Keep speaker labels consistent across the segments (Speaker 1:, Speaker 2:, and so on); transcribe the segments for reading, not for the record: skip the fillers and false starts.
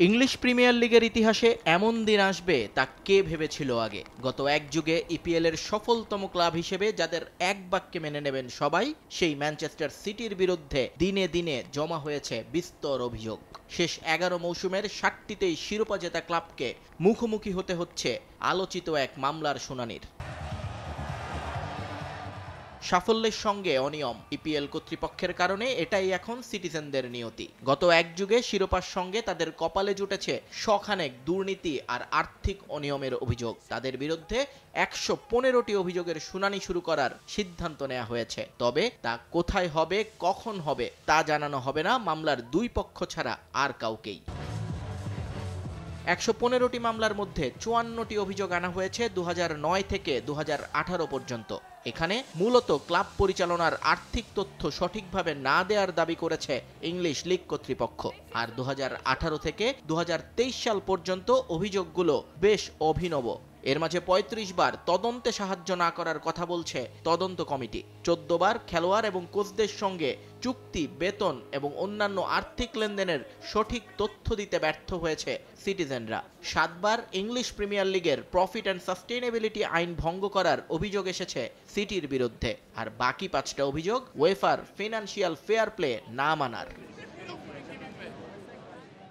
Speaker 1: English premier লিগের ইতিহাসে এমন দিন আসবে তা কে ভেবেছিল আগে? গত এক যুগে ইপিএল এর সফলতম ক্লাব হিসেবে যাদের এক বাক্যে মেনে নেবেন সবাই, সেই ম্যানচেস্টার সিটির বিরুদ্ধে দিনে দিনে জমা হয়েছে বিস্তর অভিযোগ। শেষ ১১ মৌসুমের ৬০টিতেই শিরোপা জেতা ক্লাবকে মুখোমুখি হতে হচ্ছে আলোচিত এক মামলার শুনানির। সাফল্যের সঙ্গে অনিয়ম, ইপিএল কর্তৃপক্ষের কারণে এটাই এখন সিটিজেনদের নিয়তি। গত এক যুগে শিরোপার সঙ্গে তাদের কপালে জুটেছে শখানেক দুর্নীতি আর আর্থিক অনিয়মের অভিযোগ। তাদের বিরুদ্ধে ১১৫টি অভিযোগের শুনানি শুরু করার সিদ্ধান্ত নেওয়া হয়েছে। তবে তা কোথায় হবে, কখন হবে তা জানানো হবে না মামলার দুই পক্ষ ছাড়া আর কাউকেই। ১১৫টি মামলার মধ্যে ৫৪টি অভিযোগ আনা হয়েছে ২০০৯ থেকে ২০১৮ পর্যন্ত। এখানে মূলত ক্লাব পরিচালনার আর্থিক তথ্য সঠিকভাবে না দেওয়ার দাবি করেছে ইংলিশ লিগ কর্তৃপক্ষ। আর ২০১৮ থেকে ২০২৩ সাল পর্যন্ত অভিযোগগুলো বেশ অভিনব। এর মাঝে ৩৫ বার তদন্তে সাহায্য না করার কথা বলছে তদন্ত কমিটি। ১৪ বার খেলোয়াড় এবং কোচদের সঙ্গে চুক্তি, বেতন এবং অন্যান্য আর্থিক লেনদেনের সঠিক তথ্য দিতে ব্যর্থ হয়েছে সিটিজেনরা। ৭ বার ইংলিশ প্রিমিয়ার লিগের প্রফিট অ্যান্ড সাস্টেইনেবিলিটি আইন ভঙ্গ করার অভিযোগ এসেছে সিটির বিরুদ্ধে। আর বাকি ৫টা অভিযোগ ওয়েফার ফিনান্সিয়াল ফেয়ার প্লে না মানার।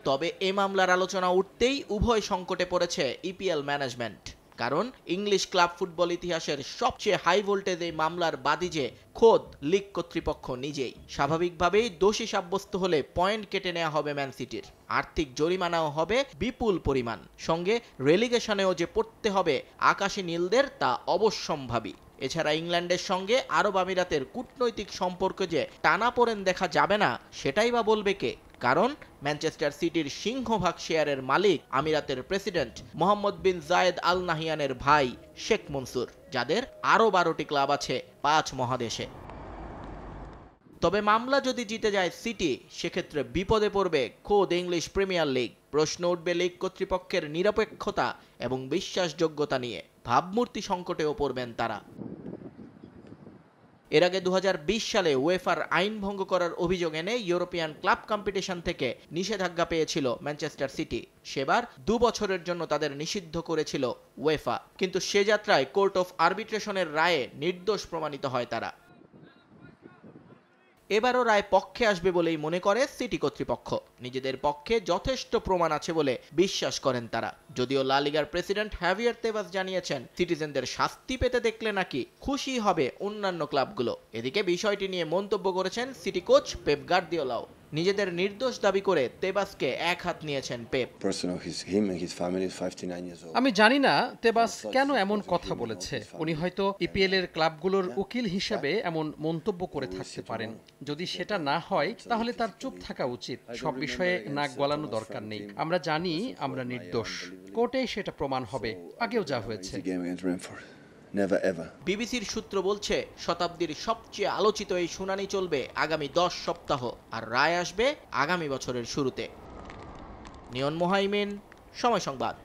Speaker 1: তবে এ মামলার আলোচনা উঠতেই উভয় সংকটে পড়েছে ইপিএল ম্যানেজমেন্ট। কারণ ইংলিশ ক্লাব ফুটবল ইতিহাসের সবচেয়ে হাই ভোল্টেজ এই মামলার বাদী যে খোদ লিগ কর্তৃপক্ষ নিজেই। স্বাভাবিকভাবেই দোষী সাব্যস্ত হলে পয়েন্ট কেটে নেওয়া হবে ম্যান সিটির, আর্থিক জরিমানাও হবে বিপুল পরিমাণ, সঙ্গে রেলিগেশনেও যে পড়তে হবে আকাশী নীলদের তা অবশ্যম্ভাবী। এছাড়া ইংল্যান্ডের সঙ্গে আরব আমিরাতের কূটনৈতিক সম্পর্ক যে টানাপোড়েন দেখা যাবে না সেটাই বা বলবে কে? কারণ ম্যানচেস্টার সিটির সিংহভাগ শেয়ারের মালিক আমিরাতের প্রেসিডেন্ট মোহাম্মদ বিন জায়েদ আল নাহিয়ানের ভাই শেখ মনসুর, যাদের আরও ১২টি ক্লাব আছে ৫ মহাদেশে। তবে মামলা যদি জিতে যায় সিটি, সেক্ষেত্রে বিপদে পড়বে খোদ ইংলিশ প্রিমিয়ার লিগ। প্রশ্ন উঠবে লিগ কর্তৃপক্ষের নিরপেক্ষতা এবং বিশ্বাসযোগ্যতা নিয়ে। ভাবমূর্তি সংকটেও পড়বেন তারা। এর আগে ২০২০ সালে ওয়েফার আইন ভঙ্গ করার অভিযোগ এনে ইউরোপিয়ান ক্লাব কম্পিটিশন থেকে নিষেধাজ্ঞা পেয়েছিল ম্যানচেস্টার সিটি। সেবার ২ বছরের জন্য তাদের নিষিদ্ধ করেছিল ওয়েফা, কিন্তু সে যাত্রায় কোর্ট অফ আরবিট্রেশনের রায়ে নির্দোষ প্রমাণিত হয় তারা। এবারও রায় পক্ষে আসবে বলেই মনে করে সিটি কর্তৃপক্ষ। নিজেদের পক্ষে যথেষ্ট প্রমাণ আছে বলে বিশ্বাস করেন তারা। যদিও লা লিগার প্রেসিডেন্ট হ্যাভিয়ার তেবাস জানিয়েছেন, সিটিজেনদের শাস্তি পেতে দেখলে নাকি খুশি হবে অন্যান্য ক্লাবগুলো। এদিকে বিষয়টি নিয়ে মন্তব্য করেছেন সিটি কোচ পেপ গার্দিওলাও। নিজেদের নির্দোষ দাবি করে তেবাসকে এক হাত নিয়েছেন পেপ।
Speaker 2: আমি জানি না তেবাস কেন এমন কথা বলেছে। উনি হয়তো ইপিএল এর ক্লাবগুলোর উকিল হিসেবে এমন মন্তব্য করে থাকতে পারেন। যদি সেটা না হয় তাহলে তার চুপ থাকা উচিত। সব বিষয়ে নাক গলানো দরকার নেই। আমরা জানি আমরা নির্দোষ, কোর্টে সেটা প্রমাণ হবে। আগেও যা হয়েছে।
Speaker 1: বিবিসির সূত্র বলছে, শতাব্দীর সবচেয়ে আলোচিত এই শুনানি চলবে আগামী ১০ সপ্তাহ, আর রায় আসবে আগামী বছরের শুরুতে। নিয়ন মোহাইমিন, সময় সংবাদ।